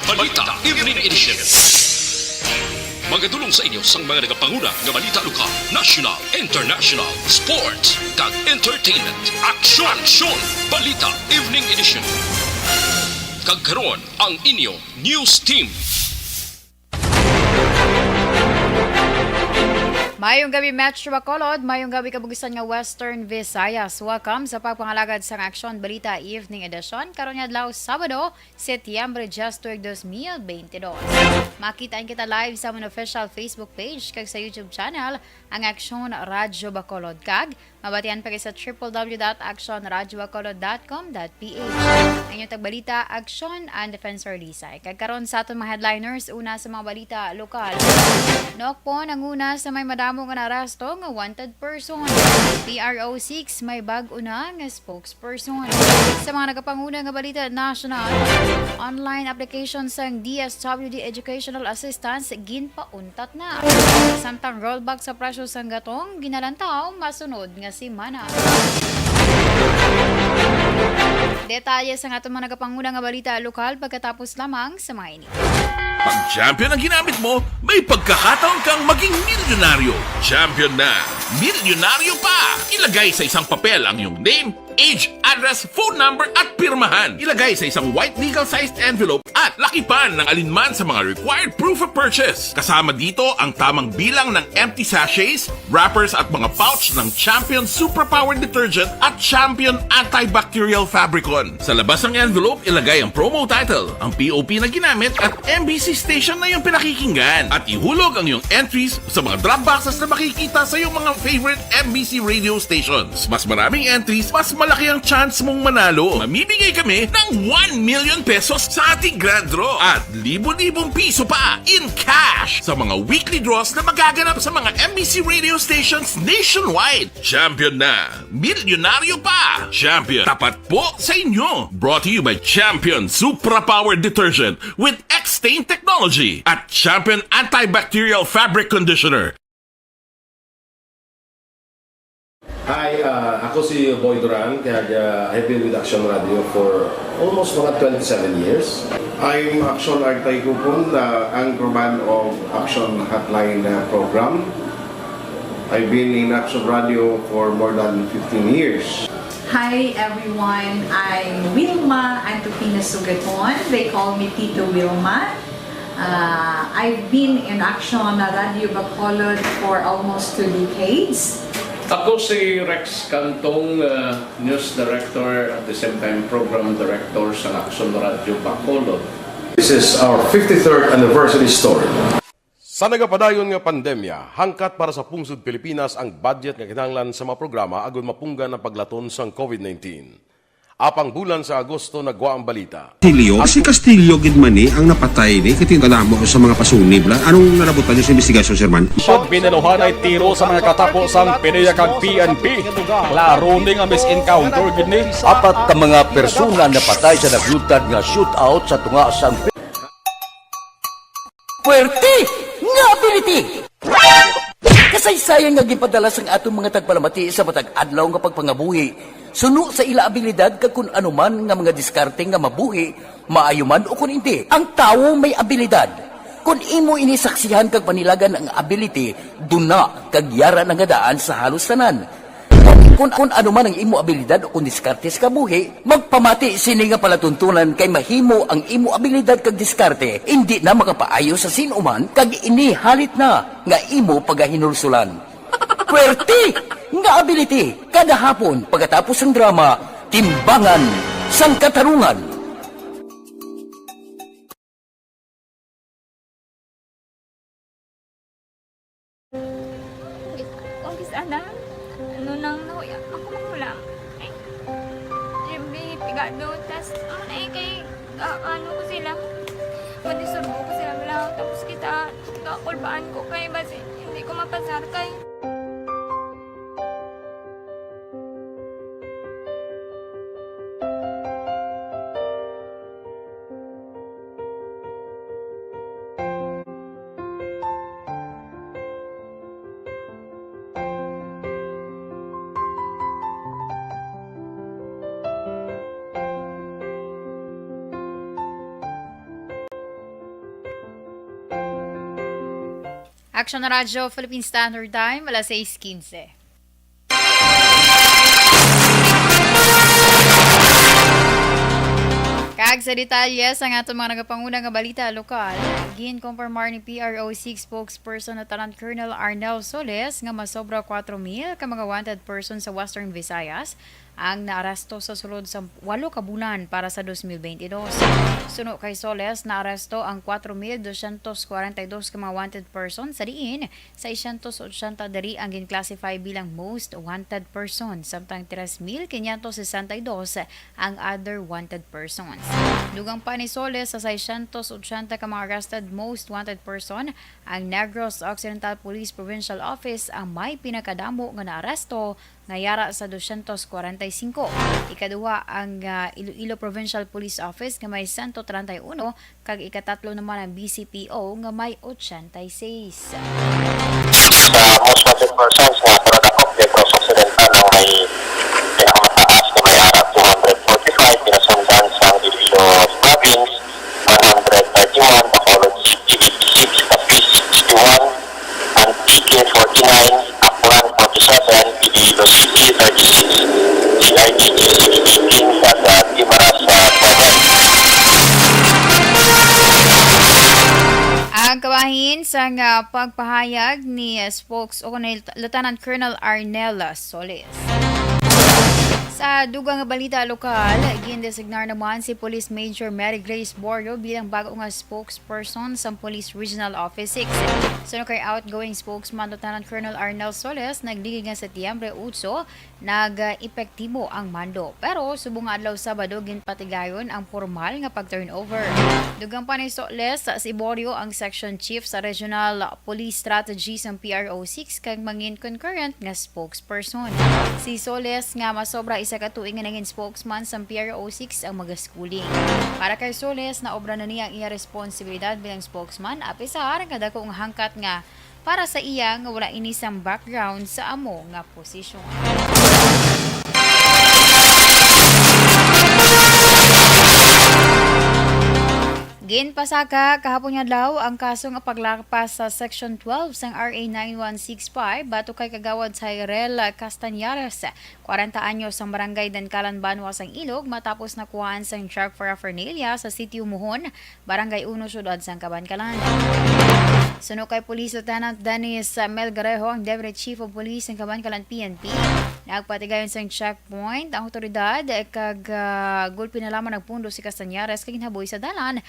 Balita Evening Edition. Magadulong sa inyo sang mga nagapanguna nga balita lokal, national, international, sports, kag entertainment. Aksyon! Balita Evening Edition. Kag karon ang inyo news team. Mayong gabi Metro Bacolod, mayong gabi kabugisan nga Western Visayas. Welcome sa pagpangalagad sang Aksyon Balita Evening Edition karon adlaw Sabado, Setyembre 10, 2022. Makitaan kita live sa among official Facebook page kag sa YouTube channel ang Aksyon Radyo Bacolod kag mabatian pa kay sa www.aksyonradyobacolod.com.ph. Ang inyong tagbalita Aksyon and Defensor Lisay. Kag karon sa aton mga headliners, una sa mga balita lokal. Nokpon ang una sa may madamo nga narasto nga wanted person. PRO6 may bag-o na nga spokesperson. Sa mga nagapanguna nga balita national, online application sang DSWD Educational Assistance ginpauntat na. Samtang rollback sa presyo sang gatong ginalantaw masunod nga semana. Detalye sa atong mga nagapanguna nga balita lokal pagkatapos lamang sa mga ini. Pag champion ang ginamit mo, may pagkakataon kang maging milyonaryo. Champion na! Milyonaryo pa! Ilagay sa isang papel ang iyong name, age, address, phone number at pirmahan. Ilagay sa isang white legal-sized envelope at lakipan ng alinman sa mga required proof of purchase. Kasama dito ang tamang bilang ng empty sachets, wrappers at mga pouch ng Champion Superpower Detergent at Champion Antibacterial Fabricon. Sa labas ng envelope, ilagay ang promo title, ang POP na ginamit at MBC station na yung pinakikinggan. At ihulog ang iyong entries sa mga drop boxes na makikita sa iyong mga favorite MBC radio stations. Mas maraming entries, mas malaki ang chance mong manalo. Mamimigay kami ng 1 million pesos sa ating grand draw at libo-libong piso pa in cash sa mga weekly draws na magaganap sa mga MBC radio stations nationwide. Champion na! Milyonaryo pa! Champion, tapat po sa inyo! Brought to you by Champion Superpower Detergent with X-Stain Technology at Champion Antibacterial Fabric Conditioner. Hi, ako si Boy Duran, kaya I've been with Aksyon Radio for almost mga 27 years. I'm Aksyon Artay Kupon, the anchorman of Aksyon Hotline program. I've been in Aksyon Radio for more than 15 years. Hi everyone, I'm Wilma Antopina Sugaton. They call me Tito Wilma. I've been in Aksyon Radio Bacolod for almost 2 decades. Ako si Rex Cantong, News Director at the same time Program Director sa Aksyon Radio Bacolod. This is our 53rd anniversary story. Sa nagapadayon nga pandemya, hangkat para sa pungsod Pilipinas ang budget nga kinahanglan sa mga programa agon mapunggan ang paglaton sang COVID-19. Apang bulan sa Agosto nagwa ang balita. Si Castillo gid man ni ang napatay ni kitingala mo sa mga pasunib la. Anong nalabutan niyo sa investigasyon, Sir Man? Pagbinuhan ay tiro sa mga katapusang PDEA kag PNP. Klaro ni nga misencounter gid ni. Apat ka mga persona na patay sa naglutad nga shootout sa tunga sang Puerte nga ability. Kasaysayan nga gipadala sang atong mga tagpalamati sa matag adlaw nga pagpangabuhi. Suno sa ila abilidad kag kun anuman nga mga diskarte nga mabuhi, maayo man o kun hindi. Ang tawo may abilidad. Kung imo inisaksihan kag panilagan ang ability, duna kag yara nga daan sa halos tanan. Kung anuman ang imo abilidad o kun diskarte sa kabuhi, magpamati sini nga palatuntunan kay mahimo ang imo abilidad kag diskarte, hindi na makapaayo sa sinuman kag ini halit na nga imo pagahinulsulan. Puwerte nga ability kada hapon pagkatapos ng drama, Timbangan sang Katarungan. Office ana, ano nang nauya ako magulang. Ay, siyempre, pigado, tas ay kay ano ko sila. Madisurbo ko sila lang, tapos kita kakulbaan ko kay basi hindi ko mapasar kay. Aksyon na Radyo, Philippine Standard Time, alas 6:15. Kag sa detalye sa atong mga nagapangunang nga balita lokal, ginkonfirmar ni PRO6 spokesperson na Lieutenant Colonel Arnel Soles nga masobra 4,000 ka mga wanted person sa Western Visayas ang naaresto sa sulod sa 8 ka bulan para sa 2022. Suno kay Soles, naaresto ang 4,242 ka mga wanted person sa diin sa 180 dari ang ginclassify bilang most wanted person, samtang 3,562 ang other wanted persons. Dugang pa ni Soles sa 680 ka mga arrested most wanted person, ang Negros Occidental Police Provincial Office ang may pinakadamo nga naaresto ngayara sa 245. Ikaduha ang Iloilo Provincial Police Office nga may 131 kag ikatatlo naman ang BCPO nga may 86. Sa most wanted persons nga product of Negros Occidental ang may pinakamataas na may harap 245, pinasundan sa Iloilo Province 131, Bacolod City 86, Tapi 61, Antique 49, Aklan 47, Iloilo City 36, CIDG 16, at Timaras 12. Ang kabahin sa pagpahayag ni Lieutenant Colonel Arnel Soles. Sa dugang balita lokal, gindesignar naman si Police Major Mary Grace Borio bilang bago nga spokesperson sa Police Regional Office 6. Sunod kay outgoing spokesman Lieutenant Colonel Arnel Soles, nagligid nga Setyembre 8, nag-epektibo ang mando. Pero subong nga adlaw Sabado, ginpatigayon ang formal nga pag-turnover. Dugang pa ni Soles, si Borio ang Section Chief sa Regional Police Strategy sa PRO6 kag mangin concurrent nga spokesperson. Si Soles nga masobra isa ka tuig nga naging spokesman sa PRO6 ang magaschooling. Para kay Soles, na obra na niya ang iya responsibilidad bilang spokesman, apisar kadako ang hangkat nga para sa iya nga wala inisang background sa amo nga posisyon. Ginpasaka kahapon nga adlaw ang kaso nga paglapas sa Section 12 sang RA 9165 bato kay kagawad sa Irel Castañares, 40 anyos sang barangay Dankalan, Banwa sang Ilog, matapos nakuhaan sang truck for Fernelia sa Sitio Muhon, Barangay 1, Syudad sang Cabancalan. Suno kay Police Lieutenant Dennis Melgarejo, ang Deputy Chief of Police ng Cabancalan PNP, nagpatigayon sang checkpoint ang otoridad kag gulpi na lamang nagpundo si Castañares kag hinhaboy sa dalan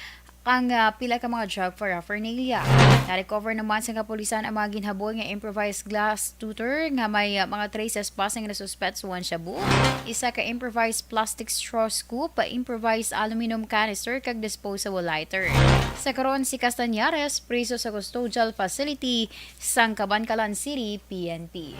ang pila ka mga drug for Fernelia. Na-recover naman sa kapulisan ang mga ginhaboy nga improvised glass tutor nga may mga traces passing na suspect sa shabu, isa ka improvised plastic straw scoop, improvised aluminum canister kag disposable lighter. Sa karon si Castañares preso sa custodial facility sang Cabancalan City PNP.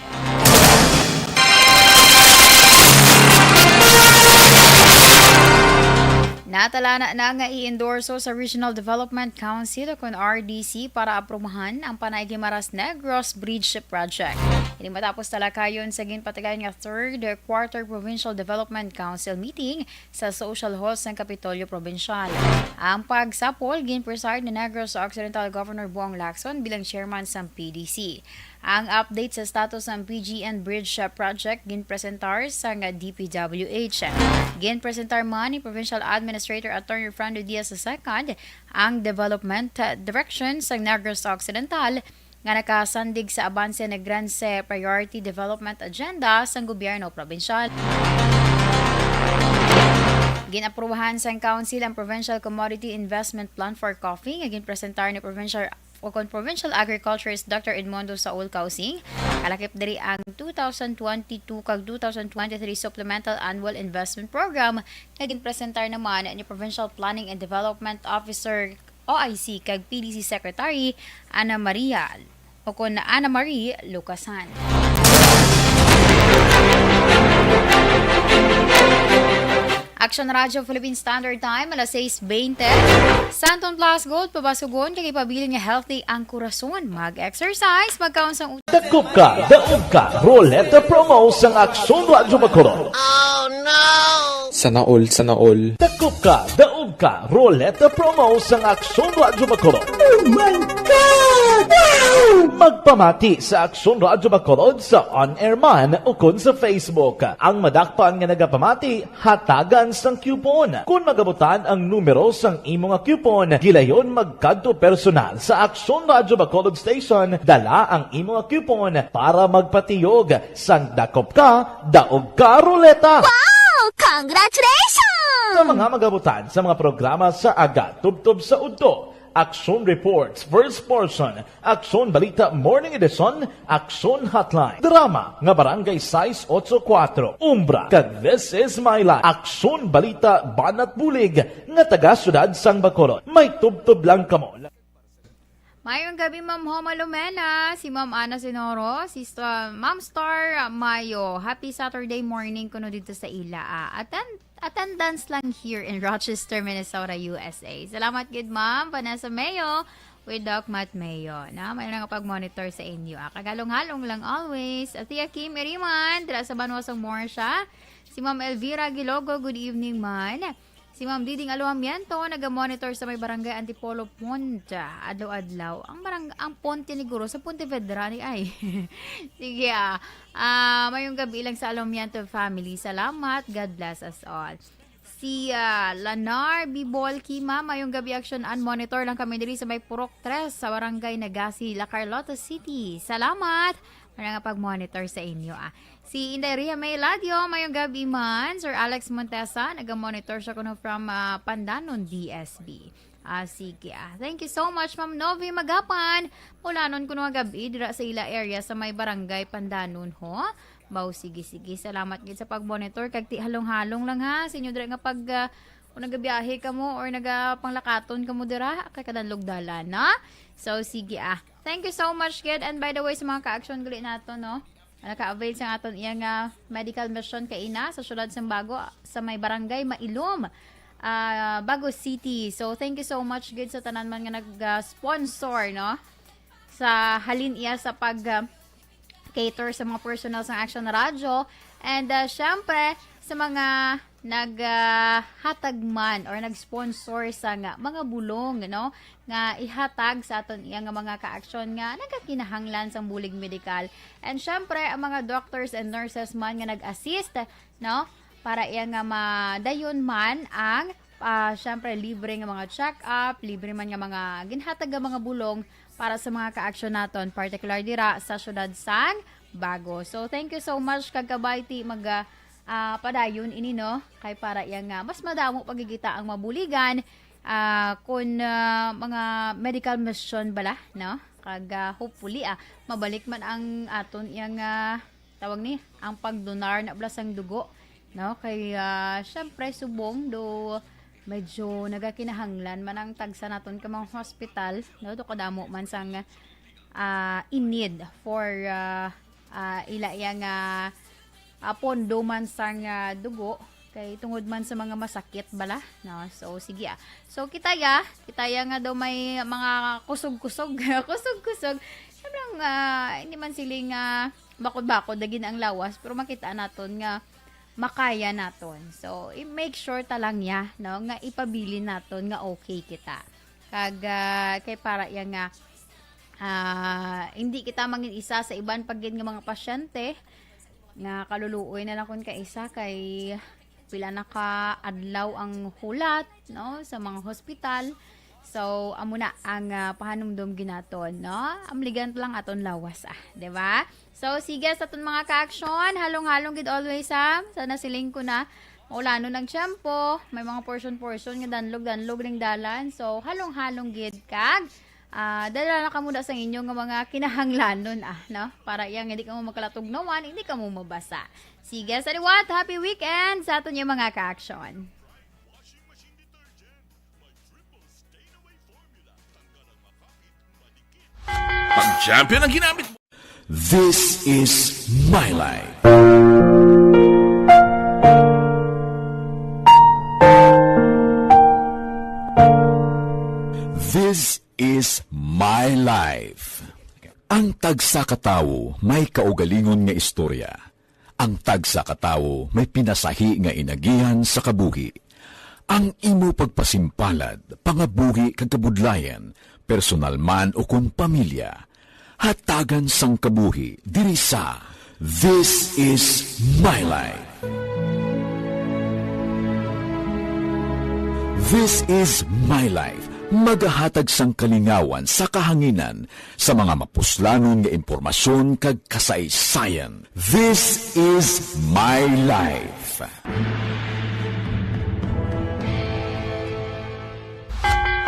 Natalana na nga i-endorso sa Regional Development Council o RDC para aprobahan ang Panay-Guimaras Negros Bridge Project. Ini matapos talakayon sa ginpatigayon nga 3rd Quarter Provincial Development Council meeting sa Social Hall sa Kapitolyo Provincial. Ang pagsapol ginpreside ni Negros Occidental Governor Buong Lacson bilang chairman sa PDC. Ang update sa status ng PGN Bridge Project ginpresentar sa DPWH. Ginpresentar man ni Provincial Administrator Attorney Fernando Diaz II ang development direction sa Negros Occidental nga nakasandig sa abanse na Granse Priority Development Agenda sa gobyerno provincial. Ginaprubahan sa Council ang Provincial Commodity Investment Plan for Coffee nga ginpresentar ni Provincial Agriculturist Dr. Edmondo Saul Causing. Kalakip diri ang 2022 kag 2023 Supplemental Annual Investment Program nga ginpresentar naman ni Provincial Planning and Development Officer OIC kag PDC Secretary Ana Marie Lucasan. Aksyon Radyo Philippine Standard Time, alas 6:20. Santon Plus Gold, pabasugon kay pabiling nga healthy ang kurason. Mag-exercise, magkaon sang Daog ka, Roleta Promo sang Aksyon Radyo Bacolod. Oh no! Sana all. Daog ka, Roleta Promo sang Aksyon Radyo Bacolod. Oh my God! Magpamati sa Aksyon Radyo Bacolod sa on-air man o kun sa Facebook. Ang madakpan nga nagapamati, hatagan sang coupon. Kung magabutan ang numero sang imo nga coupon, gilayon magkadto personal sa Aksyon Radyo Bacolod Station, dala ang imo nga coupon para magpatiyog. Sang dakop ka, daog ka ruleta. Wow! Congratulations! Sa mga magabutan sa mga programa sa Aga Tubtob sa Udto, Aksyon Reports, First Portion, Aksyon Balita Morning Edition, Aksyon Hotline, Drama, nga Barangay 684, Umbra, kag This Is My Life, Aksyon Balita Banat Bulig, nga taga Syudad Sang Bacolod. May tubtob lang kamo. Mayong gabi, Ma'am Homa Lumena, si Ma'am Ana Sinoro, si Ma'am Star Mayo. Happy Saturday morning kuno dito sa ila. Attendance lang here in Rochester, Minnesota, USA. Salamat good, Ma'am. Vanessa Mayo with Doc Matt Mayo. May nakapag-monitor sa inyo. Kagalong-halong lang always. At Tia Kim Iriman, dira sa Banwasang Morsha. Si Ma'am Elvira Gilogo, good evening, man. Si Ma'am Diding Aluamiento, nag-monitor sa may barangay Antipolo Ponta, adlaw-adlaw. Ang Ponte ni Guro sa Ponte Federal ay. Sige mayong gabi lang sa Aluamiento family. Salamat. God bless us all. Si Lanar Bibolki, ma'am, mayong gabi action and monitor lang kami diri sa may Purok 3 sa barangay Nagasi, La Carlota City. Salamat. Para nga pag-monitor sa inyo Si Inday Ria May Ladio, mayong gabi man. Sir Alex Montesa, nag-monitor siya kuno from Pandanon, DSB. Sige Thank you so much, Ma'am Novi Magapan. Mula nun kuno gabi, dira sa ila area sa may barangay Pandanon, ho. Baw, sige. Salamat gid sa pag-monitor. Kag halong-halong lang ha. Sa inyo dira nga pag kung nagabiyahe ka mo or nagapanglakaton ka mo dira, kay kadanlog dalan, na? So, sige Thank you so much, kid. And by the way, sa mga ka-action gali nato, no? Naka-avail sa aton iyang medical mission kay ina sa syudad ng Bago sa may barangay Mailom, Bago City. So, thank you so much, good, sa tanan man nga nag-sponsor, no? Sa halin iya sa pag-cater sa mga personal sa Action Radio. And, syempre, sa mga naghatag man or nag-sponsor sa mga bulong, no, nga ihatag sa aton iya nga mga ka-aksyon nga nagakinahanglan sa bulig medical. And syempre ang mga doctors and nurses man nga nag-assist, no, para iya nga madayon man ang syempre libre nga mga check-up, libre man nga mga ginhatag nga mga bulong para sa mga ka-aksyon naton, particular dira sa syudad sang Bago. So thank you so much kagabay ti padayon ini, no, kay para yang mas madamo pagigita ang mabuligan kun mga medical mission bala, no, kag hopefully mabalik man ang aton yang tawag ni ang pagdonar na blasang dugo, no, kay syempre subong do medyo nagakinahanglan man ang tagsa naton ka mga hospital, no, do kadamo man sang in need for ila yang pondo man sang dugo kay tungod man sa mga masakit bala, no. So sige so kita nga daw may mga kusog-kusog sabrang hindi man siling bakod-bakod dagin ang lawas, pero makita naton nga makaya naton. So i-make sure talang ya, no, nga ipabili naton nga okay kita kag kay para yang nga hindi kita mangin isa sa iban pagin nga mga pasyente nga kaluluoy na lang kun ka isa kay pila na ka adlaw ang hulat, no, sa mga hospital. So amo na ang pahanumdom ginaton, no, amligan lang aton lawas di ba? So sige sa aton mga ka-aksyon, halong-halong gid always sana siling ko na maulano ng tiyempo, may mga portion nga danlog ning dalan. So halong-halong gid kag dala na ka muna sa inyo nga mga kinahanglanon no, para yang hindi ka mo makalatugnawan, hindi ka mo mabasa. Sige, sa liwat, happy weekend sa aton yung mga ka-aksyon. Pag champion ang ginamit mo. This is my life. This is my life. Ang tagsa katawo may kaugalingon nga istorya. Ang tagsa katawo may pinasahi nga inagihan sa kabuhi. Ang imo pagpasimpalad, pangabuhi kag kabudlayan, personal man o kung pamilya. Hatagan sang kabuhi diri sa This is My Life. This is My Life. Magahatag sang kalingawan sa kahanginan sa mga mapuslanon nga impormasyon kag kasaysayan. This is My Life.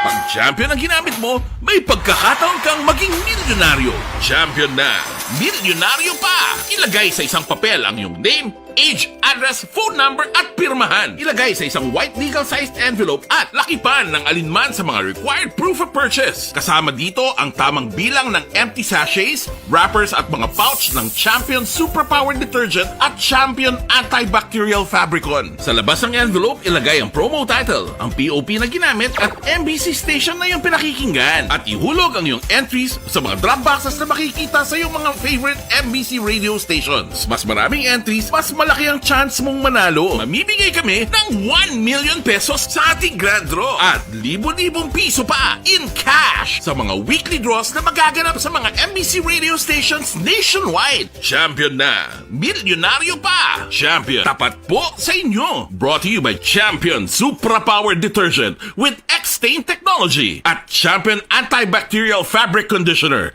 Pag champion ang ginamit mo, may pagkakataon kang maging milyonaryo. Champion na, milyonaryo pa! Ilagay sa isang papel ang iyong name, age, address, phone number at pirmahan. Ilagay sa isang white legal-sized envelope at lakipan ng alinman sa mga required proof of purchase. Kasama dito ang tamang bilang ng empty sachets, wrappers at mga pouch ng Champion Superpower Detergent at Champion Antibacterial Fabricon. Sa labas ng envelope, ilagay ang promo title, ang POP na ginamit at MBC station na yung pinakikinggan. At ihulog ang iyong entries sa mga drop boxes na makikita sa iyong mga favorite MBC radio stations. Mas maraming entries, mas malaki ang chance mong manalo. Mamimigay kami ng 1 million pesos sa ating grand draw at libo-libong piso pa in cash sa mga weekly draws na magaganap sa mga MBC radio stations nationwide. Champion na, milyonaryo pa. Champion, tapat po sa inyo. Brought to you by Champion Superpower Detergent with X-Stain Technology at Champion Antibacterial Fabric Conditioner.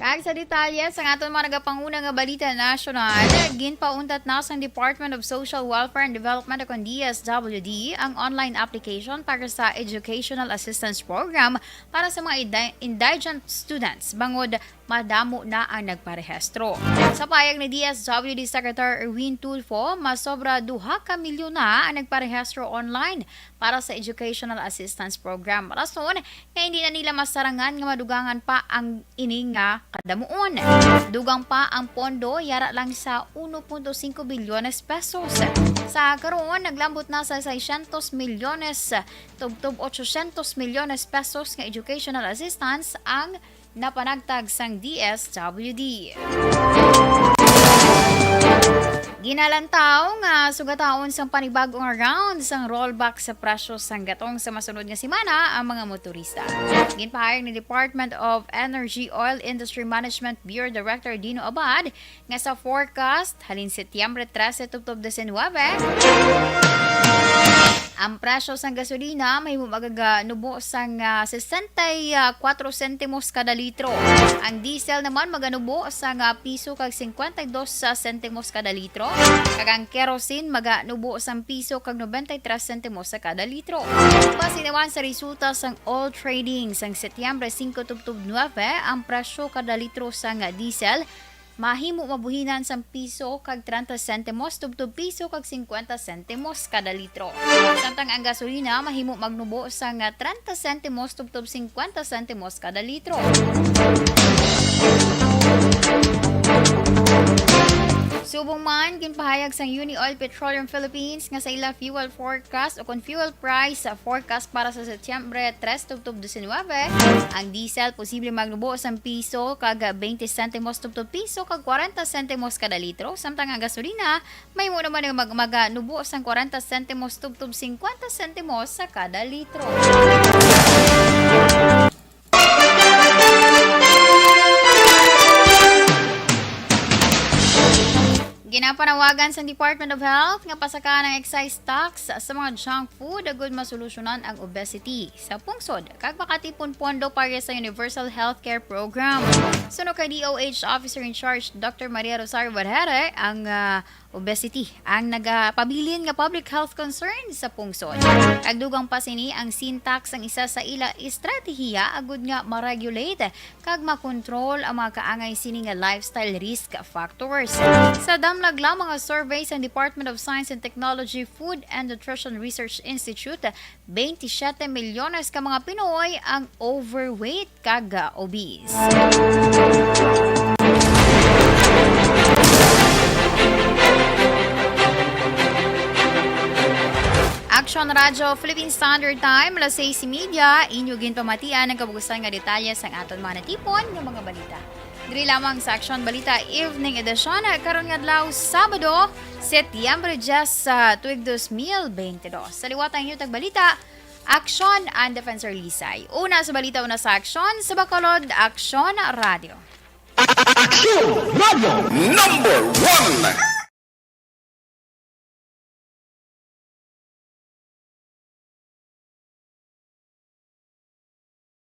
Kag sa detalye sa aton mga nagapanguna nga balita nasyonal, ginpauntat na sa Department of Social Welfare and Development o DSWD ang online application para sa Educational Assistance Program para sa mga indigent students bangod madamo na ang nagparehistro. Sa payag ni DSWD Secretary Erwin Tulfo, mas sobra 2 ka milyon na ang nagparehistro online para sa Educational Assistance Program. Rason, kaya hindi na nila masarangan nga madugangan pa ang ining nga kadamuon. Dugang pa ang pondo, yara lang sa 1.5 bilyones pesos. Sa karoon, naglambot na sa 600 milyones, tubtob 800 milyones pesos nga educational assistance ang napanagtag sang DSWD. Ginalantaw nga sugataon sang panibagong round sang rollback sa presyo sang gatong sa masunod nga semana ang mga motorista. Ginpahayag ni Department of Energy Oil Industry Management Bureau Director Dino Abad nga sa forecast halin Setyembre 13 tubtob 19 ang presyo sang gasolina may maganubo sang 64 sentimos kada litro. Ang diesel naman maganubo sang piso kag 52 sentimos kada litro. Kag ang kerosene maganubo sang piso kag 93 sentimos sa kada litro. Pasinawan sa resulta sang oil trading sang Setyembre 5 tubtob 9, ang presyo kada litro sang diesel mahimo mabuhinan sang piso kag 30 sentimos tubtob piso kag 50 sentimos kada litro. Samtang ang gasolina mahimo magnubo sang 30 sentimos tubtob 50 sentimos kada litro. Subong man, ginpahayag sang Uni Oil Petroleum Philippines nga sa ila fuel forecast o kung fuel price forecast para sa Setyembre 3 tubtob 19, ang diesel posible magnubo sang piso kag 20 sentimos tubtob piso kag 40 sentimos kada litro, samtang ang gasolina may mo naman maganubo sang 40 sentimos tubtob 50 sentimos sa kada litro. Ginapanawagan sa Department of Health nga pasaka ng excise tax sa mga junk food agud masolusyonan ang obesity sa pungsod kag makatipon pondo para sa Universal Healthcare Program. Suno kay DOH Officer in Charge Dr. Maria Rosario Barrera, ang obesity ang nagapabilin nga public health concern sa pungsod. Kag dugang pa sini ang sin tax ang isa sa ila estratehiya agud nga ma-regulate kag makontrol ang mga kaangay sini nga lifestyle risk factors. Sa damlag lang mga survey sa Department of Science and Technology Food and Nutrition Research Institute, 27 milyones ka mga Pinoy ang overweight kag obese. Aksyon Radio Philippine Standard Time, alas 6:30, inyo ginpamatian ang kabugusan nga detalye sang aton mga natipon ng mga balita. Diri lamang sa Aksyon Balita Evening Edition karon nga adlaw Sabado, Setyembre 10 tuig 2022. Sa liwatang inyong tagbalita, Aksyon and Defensor Lisay. Una sa balita, una sa Aksyon, sa Bacolod, Aksyon Radio. Aksyon Radio number 1.